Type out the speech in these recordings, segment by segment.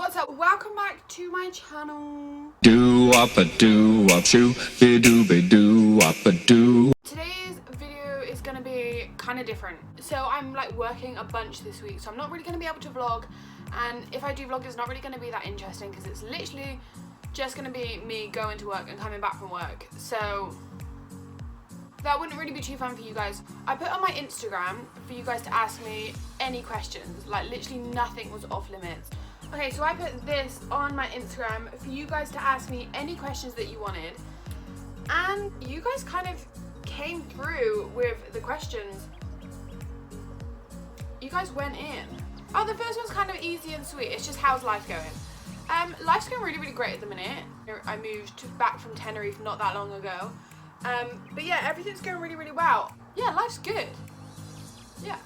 What's up? Welcome back to my channel. Do up a do up shoo be do up a do. Today's video is gonna be kind of different. So I'm like working a bunch this week, so I'm not really gonna be able to vlog, and if I do vlog, it's not really gonna be that interesting because it's literally just gonna be me going to work and coming back from work. So that wouldn't really be too fun for you guys. I put on my Instagram for you guys to ask me any questions, like literally nothing was off limits. Okay, so I put this on my Instagram for you guys to ask me any questions that you wanted, and you guys kind of came through with the questions. You guys went in. Oh, the first one's kind of easy and sweet. It's just, how's life going? Life's going really, really great at the minute. I moved back from Tenerife not that long ago. But yeah, everything's going really, really well. Yeah, life's good. Yeah.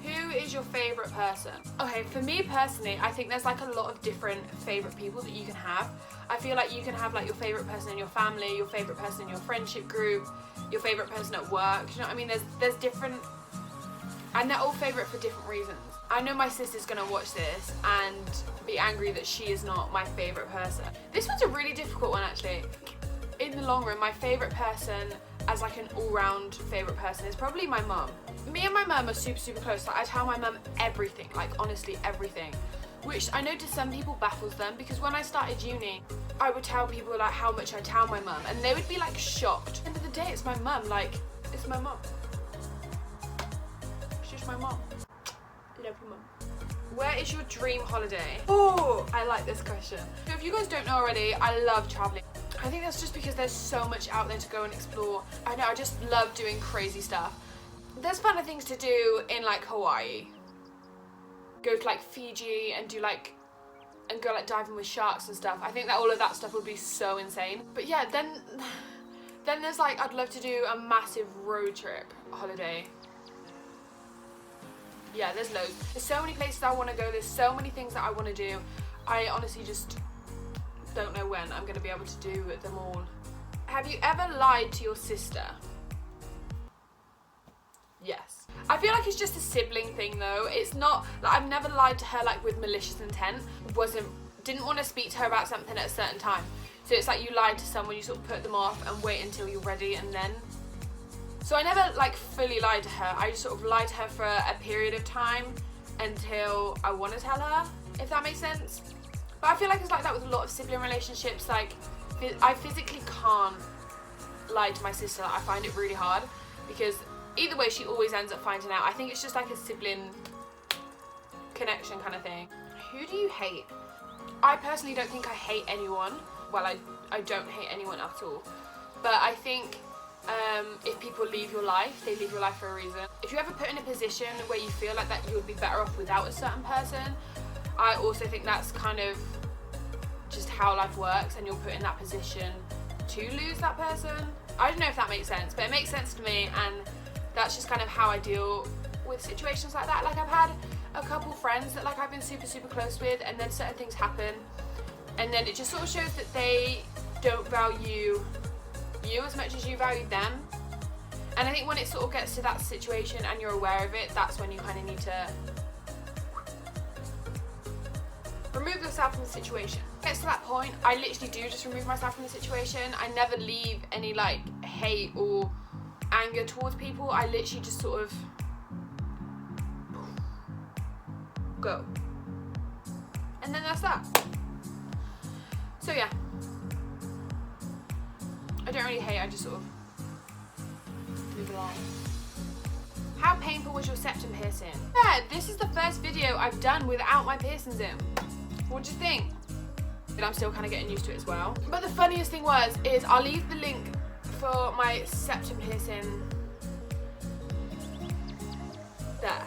Who is your favourite person? Okay, for me personally, I think there's like a lot of different favourite people that you can have. I feel like you can have like your favourite person in your family, your favourite person in your friendship group, your favourite person at work. You know what I mean? There's different, and they're all favourite for different reasons. I know my sister's gonna watch this and be angry that she is not my favourite person. This one's a really difficult one actually. In the long run, my favourite person as like an all-round favourite person is probably my mum. Me and my mum are super, super close. Like I tell my mum everything, like honestly everything. Which I know to some people baffles them, because when I started uni, I would tell people like how much I tell my mum and they would be like shocked. At the end of the day, it's my mum, like, it's my mum. She's my mum. Love you, mum. Where is your dream holiday? Oh, I like this question. So if you guys don't know already, I love traveling. I think that's just because there's so much out there to go and explore. I know, I just love doing crazy stuff. There's funner things to do in like Hawaii. Go to like Fiji and do like, and go like diving with sharks and stuff. I think that all of that stuff would be so insane. But yeah, then there's like, I'd love to do a massive road trip holiday. Yeah, there's loads. There's so many places I want to go. There's so many things that I want to do. I honestly just don't know when I'm going to be able to do them all. Have you ever lied to your sister? Yes. I feel like it's just a sibling thing though. It's not, like I've never lied to her like with malicious intent. Didn't want to speak to her about something at a certain time. So it's like you lied to someone, you sort of put them off and wait until you're ready and then. So I never like fully lied to her. I just sort of lied to her for a period of time until I want to tell her, if that makes sense. But I feel like it's like that with a lot of sibling relationships. Like, I physically can't lie to my sister. I find it really hard because either way, she always ends up finding out. I think it's just like a sibling connection kind of thing. Who do you hate? I personally don't think I hate anyone. Well, I don't hate anyone at all. But I think if people leave your life, they leave your life for a reason. If you ever put in a position where you feel like that you would be better off without a certain person, I also think that's kind of just how life works, and you're put in that position to lose that person. I don't know if that makes sense, but it makes sense to me, and that's just kind of how I deal with situations like that. Like I've had a couple friends that like I've been super, super close with, and then certain things happen, and then it just sort of shows that they don't value you as much as you value them. And I think when it sort of gets to that situation and you're aware of it, that's when you kind of need to remove yourself from the situation. Gets to that point, I literally do just remove myself from the situation. I never leave any like hate or anger towards people. I literally just sort of go. And then that's that. So yeah. I don't really hate, I just sort of move along. How painful was your septum piercing? Yeah, this is the first video I've done without my piercings in. What do you think? I'm still kind of getting used to it as well. But the funniest thing is I'll leave the link for my septum piercing there.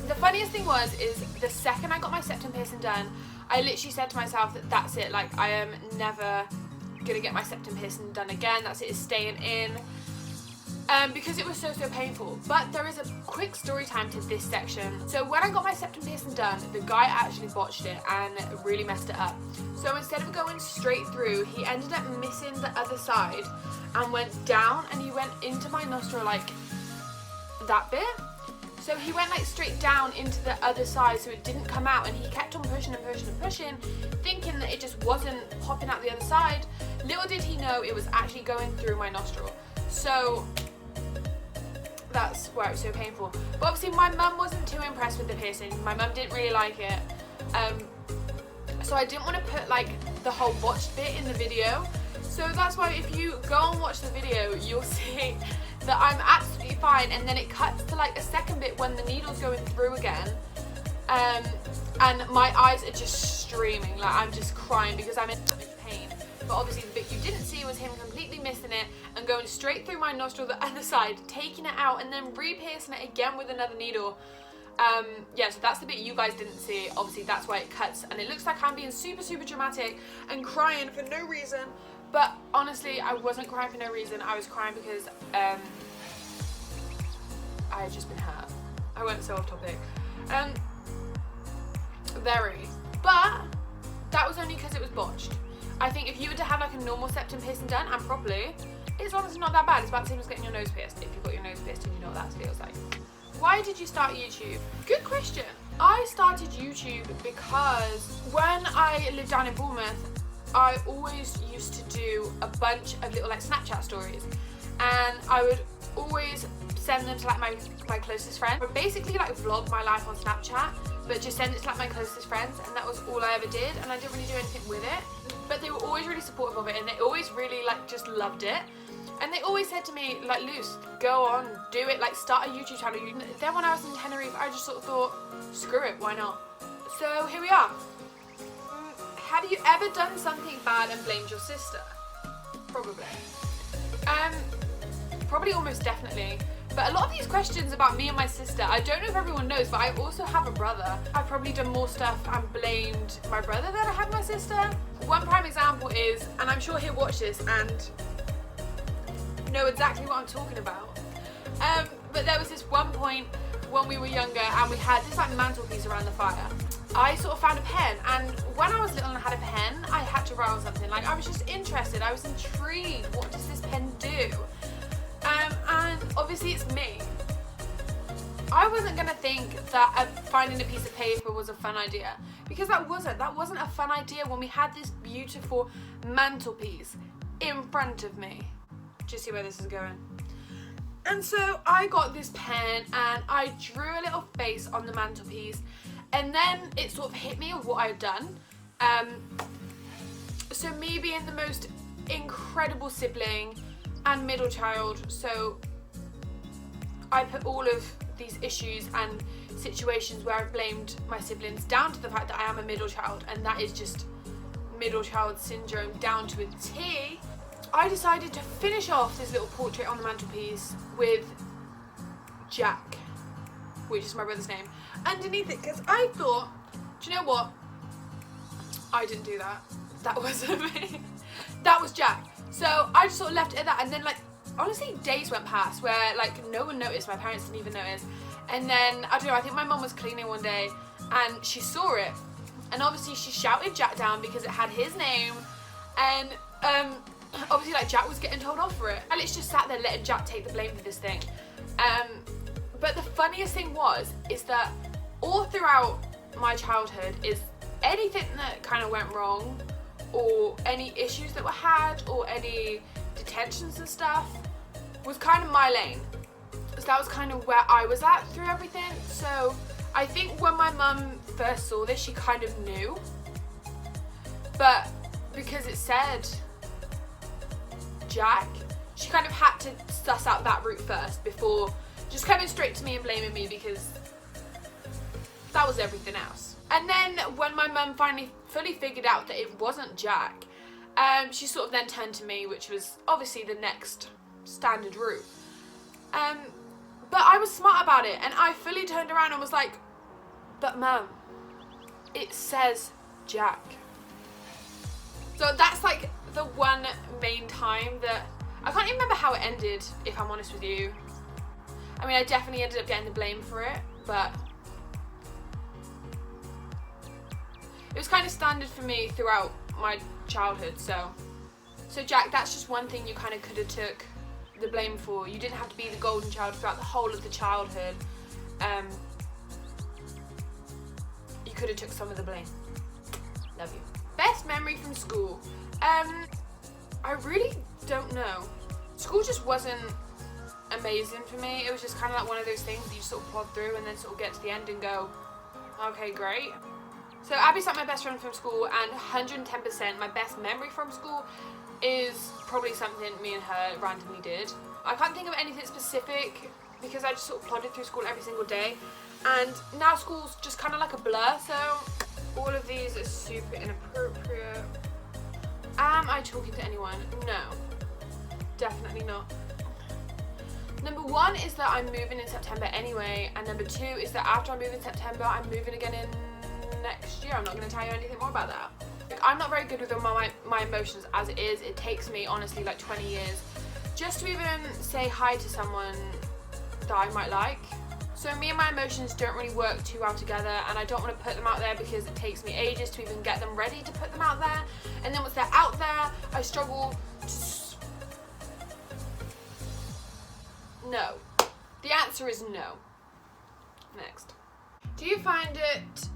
The funniest thing is the second I got my septum piercing done, I literally said to myself that that's it. Like I am never gonna get my septum piercing done again. That's it, it's staying in. Because it was so painful. But there is a quick story time to this section. So when I got my septum piercing done, the guy actually botched it and really messed it up. So instead of going straight through, he ended up missing the other side and went down, and he went into my nostril like that bit. So he went like straight down into the other side so it didn't come out, and he kept on pushing and pushing and pushing, thinking that it just wasn't popping out the other side. Little did he know it was actually going through my nostril. So that's why it was so painful. But obviously my mum wasn't too impressed with the piercing. My mum didn't really like it. So I didn't want to put like the whole botched bit in the video. So that's why if you go and watch the video, you'll see that I'm absolutely fine, and then it cuts to like a second bit when the needle's going through again, and my eyes are just streaming, like I'm just crying because I'm in pain. But obviously the bit you didn't see was him completely missing it and going straight through my nostril the other side, taking it out and then re-piercing it again with another needle. Yeah, so that's the bit you guys didn't see. Obviously that's why it cuts, and it looks like I'm being super dramatic and crying for no reason. But honestly, I wasn't crying for no reason. I was crying because I had just been hurt. I went so off topic. Very. But that was only because it was botched. I think if you were to have like a normal septum piercing done and properly, it's honestly not that bad. It's about the same as getting your nose pierced. If you've got your nose pierced and you know what that feels like. Why did you start YouTube? Good question. I started YouTube because when I lived down in Bournemouth, I always used to do a bunch of little like Snapchat stories, and I would always send them to like my closest friends. I would basically like vlog my life on Snapchat, but just send it to like my closest friends, and that was all I ever did, and I didn't really do anything with it. But they were always really supportive of it, and they always really like just loved it. And they always said to me, like, Luce, go on, do it, like start a YouTube channel. Then when I was in Tenerife, I just sort of thought, screw it, why not? So here we are. Have you ever done something bad and blamed your sister? Probably. Probably almost definitely. But a lot of these questions about me and my sister, I don't know if everyone knows, but I also have a brother. I've probably done more stuff and blamed my brother than I have my sister. One prime example is, and I'm sure he'll watch this and know exactly what I'm talking about. But there was this one point when we were younger and we had this like mantelpiece around the fire. I sort of found a pen, and when I was little and I had a pen, I had to write on something. Like I was just interested, I was intrigued, what does this pen do? And obviously it's me. I wasn't gonna think that finding a piece of paper was a fun idea, because that wasn't a fun idea when we had this beautiful mantelpiece in front of me. Do you see where this is going? And so I got this pen and I drew a little face on the mantelpiece, and then it sort of hit me of what I had done. So me being the most incredible sibling and middle child, so I put all of these issues and situations where I've blamed my siblings down to the fact that I am a middle child, and that is just middle child syndrome down to a T. I decided to finish off this little portrait on the mantelpiece with Jack, which is my brother's name, underneath it, because I thought, do you know what? I didn't do that. That wasn't me. That was Jack. So I just sort of left it at that, and then like honestly days went past where like no one noticed, my parents didn't even notice, and then I don't know, I think my mum was cleaning one day and she saw it, and obviously she shouted Jack down because it had his name, and obviously like Jack was getting told off for it, and it's just sat there letting Jack take the blame for this thing. But the funniest thing is that all throughout my childhood is anything that kind of went wrong, or any issues that were had, or any detentions and stuff, was kind of my lane. So that was kind of where I was at through everything. So I think when my mum first saw this, she kind of knew, but because it said Jack, she kind of had to suss out that route first before just coming straight to me and blaming me, because that was everything else. And then when my mum finally fully figured out that it wasn't Jack, she sort of then turned to me, which was obviously the next standard route. But I was smart about it, and I fully turned around and was like, but Mum, it says Jack. So that's like the one main time that, I can't even remember how it ended, if I'm honest with you. I mean, I definitely ended up getting the blame for it, but it was kind of standard for me throughout my childhood. So Jack, that's just one thing you kind of could have took the blame for. You didn't have to be the golden child throughout the whole of the childhood. you could have took some of the blame. Love you. Best memory from school. I really don't know. School just wasn't amazing for me. It was just kind of like one of those things that you sort of plod through and then sort of get to the end and go, okay, great. So Abby's like my best friend from school, and 110% my best memory from school is probably something me and her randomly did. I can't think of anything specific because I just sort of plodded through school every single day, and now school's just kind of like a blur, so all of these are super inappropriate. Am I talking to anyone? No, definitely not. Number 1 is that I'm moving in September anyway, and number 2 is that after I move in September, I'm moving again in next year. I'm not going to tell you anything more about that. Like, I'm not very good with my emotions as it is. It takes me, honestly, like 20 years just to even say hi to someone that I might like. So me and my emotions don't really work too well together, and I don't want to put them out there because it takes me ages to even get them ready to put them out there. And then once they're out there, I struggle to... No. The answer is no. Next. Do you find it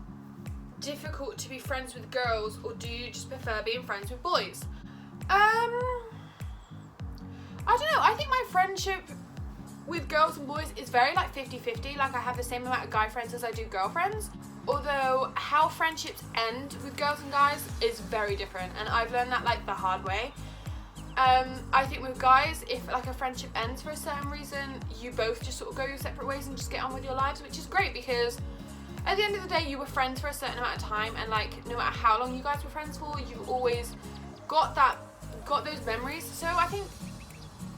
difficult to be friends with girls, or do you just prefer being friends with boys? I don't know. I think my friendship with girls and boys is very like 50-50. Like, I have the same amount of guy friends as I do girlfriends. Although how friendships end with girls and guys is very different, and I've learned that like the hard way. I think with guys, if like a friendship ends for a certain reason, you both just sort of go your separate ways and just get on with your lives, which is great because at the end of the day, you were friends for a certain amount of time, and like no matter how long you guys were friends for, you've always got those memories. So I think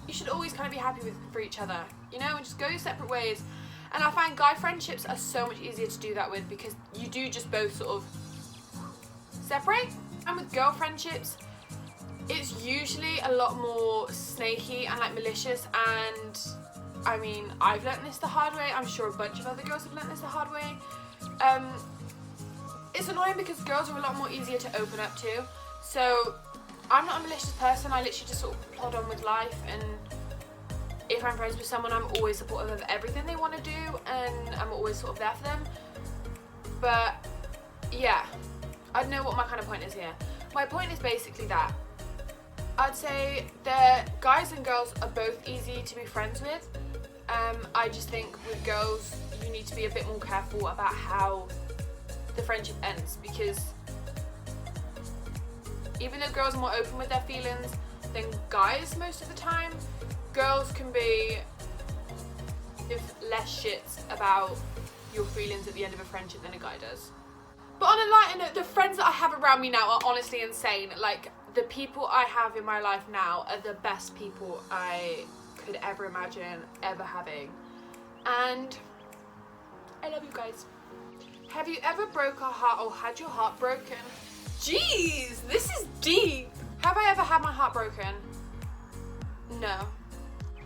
you should always kind of be happy for each other, you know, and just go your separate ways. And I find guy friendships are so much easier to do that with because you do just both sort of separate. And with girl friendships, it's usually a lot more snaky and like malicious, and I mean, I've learnt this the hard way. I'm sure a bunch of other girls have learnt this the hard way. It's annoying because girls are a lot more easier to open up to. So I'm not a malicious person. I literally just sort of plod on with life, and if I'm friends with someone, I'm always supportive of everything they want to do, and I'm always sort of there for them. But yeah, I don't know what my kind of point is here. My point is basically that I'd say that guys and girls are both easy to be friends with. I just think with girls, you need to be a bit more careful about how the friendship ends, because even though girls are more open with their feelings than guys most of the time, girls can be give less shits about your feelings at the end of a friendship than a guy does. But on a lighter note, the friends that I have around me now are honestly insane. Like, the people I have in my life now are the best people I could ever imagine ever having. And I love you guys. Have you ever broke a heart or had your heart broken? Jeez, this is deep. Have I ever had my heart broken? No.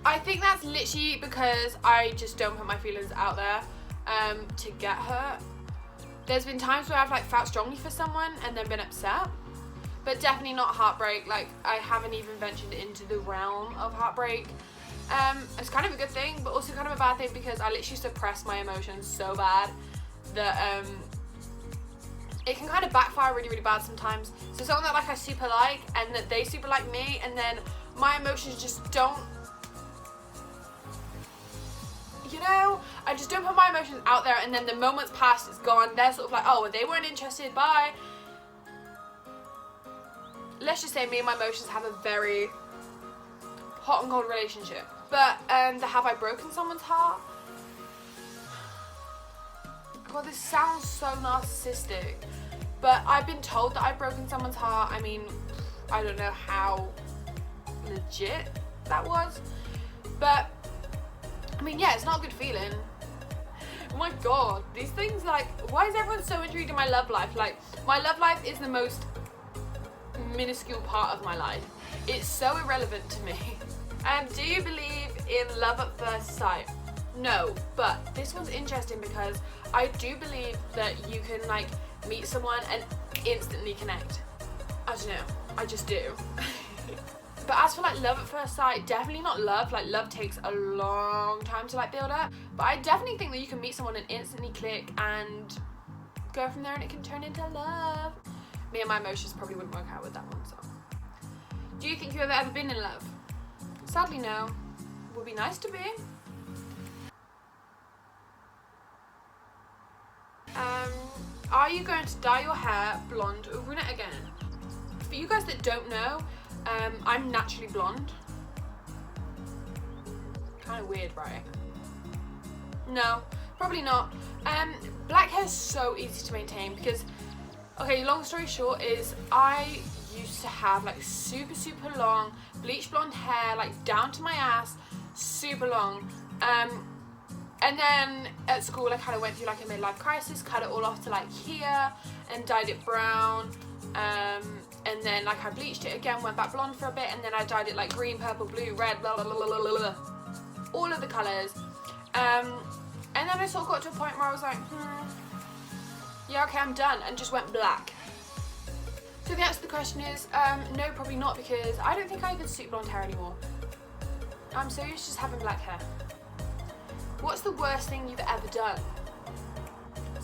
I think that's literally because I just don't put my feelings out there to get hurt. There's been times where I've like felt strongly for someone and then been upset, but definitely not heartbreak. Like, I haven't even ventured into the realm of heartbreak. It's kind of a good thing, but also kind of a bad thing because I literally suppress my emotions so bad that it can kind of backfire really, really bad sometimes. So someone that like I super like and that they super like me, and then my emotions just don't, you know, I just don't put my emotions out there, and then the moment's passed, it's gone. They're sort of like, oh, well, they weren't interested, bye. Let's just say me and my emotions have a very hot and cold relationship. But have I broken someone's heart? God, this sounds so narcissistic, but I've been told that I've broken someone's heart. I mean, I don't know how legit that was, but I mean, yeah, it's not a good feeling. Oh my god, these things, like, why is everyone so intrigued in my love life? Like, my love life is the most minuscule part of my life. It's so irrelevant to me. Do you believe in love at first sight? No, but this one's interesting because I do believe that you can like meet someone and instantly connect. I don't know, I just do. But as for like love at first sight, definitely not love. Like love takes a long time to like build up. But I definitely think that you can meet someone and instantly click and go from there, and it can turn into love. Me and my emotions probably wouldn't work out with that one. So, do you think you've ever been in love? Sadly, no. Would be nice to be. Are you going to dye your hair blonde or brunette again? For you guys that don't know, I'm naturally blonde. Kind of weird, right? No, probably not. Black hair is so easy to maintain because, okay, long story short is I used to have like super long bleach blonde hair, like down to my ass, super long. And then at school I kind of went through like a midlife crisis, cut it all off to like here and dyed it brown. And then like I bleached it again, went back blonde for a bit, and then I dyed it like green, purple, blue, red, blah, blah, blah, blah, blah, blah, all of the colours. And then I sort of got to a point where I was like, yeah, okay, I'm done, and just went black. So the answer to the question is, no, probably not, because I don't think I even suit blonde hair anymore. I'm so used to just having black hair. What's the worst thing you've ever done?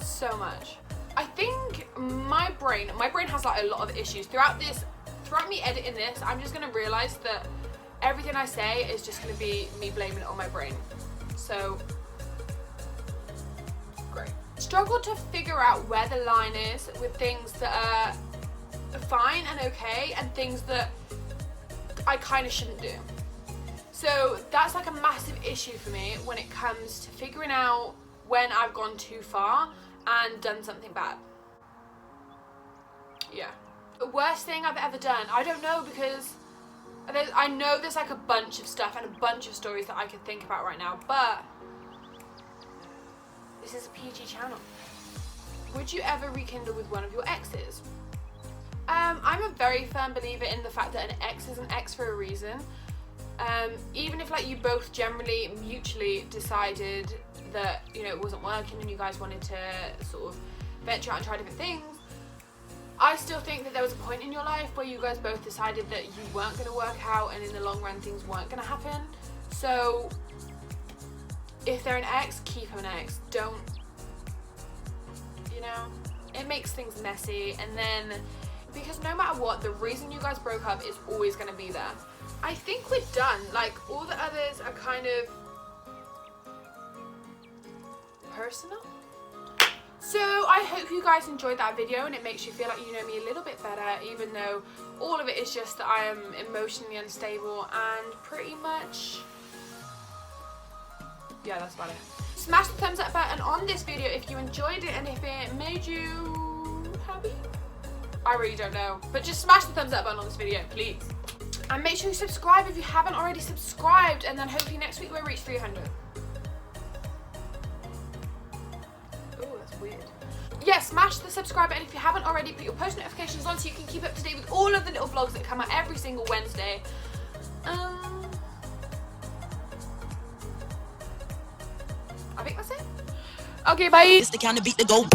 So much. I think my brain has like a lot of issues. Throughout me editing this, I'm just gonna realise that everything I say is just gonna be me blaming it on my brain. So, great. Struggle to figure out where the line is with things that are fine and okay and things that I kind of shouldn't do. So that's like a massive issue for me when it comes to figuring out when I've gone too far and done something bad. Yeah. The worst thing I've ever done, I don't know, because I know there's like a bunch of stuff and a bunch of stories that I could think about right now, but this is a PG channel. Would you ever rekindle with one of your exes? I'm a very firm believer in the fact that an ex is an ex for a reason. Even if like you both generally mutually decided that, you know, it wasn't working and you guys wanted to sort of venture out and try different things, I still think that there was a point in your life where you guys both decided that you weren't going to work out, and in the long run things weren't going to happen. So if they're an ex, keep them an ex. Don't, you know, it makes things messy, and then because no matter what, the reason you guys broke up is always going to be there. I think we're done. Like, all the others are kind of personal. So I hope you guys enjoyed that video and it makes you feel like you know me a little bit better, even though all of it is just that I am emotionally unstable and pretty much, yeah, that's about it. Smash the thumbs up button on this video if you enjoyed it and if it made you happy. I really don't know, but just smash the thumbs up button on this video, please. And make sure you subscribe if you haven't already subscribed, and then hopefully next week we'll reach 300. Oh, that's weird. Yeah, smash the subscribe button if you haven't already. Put your post notifications on so you can keep up to date with all of the little vlogs that come out every single Wednesday. I think that's it. Okay, bye. It's the kind of beat to go.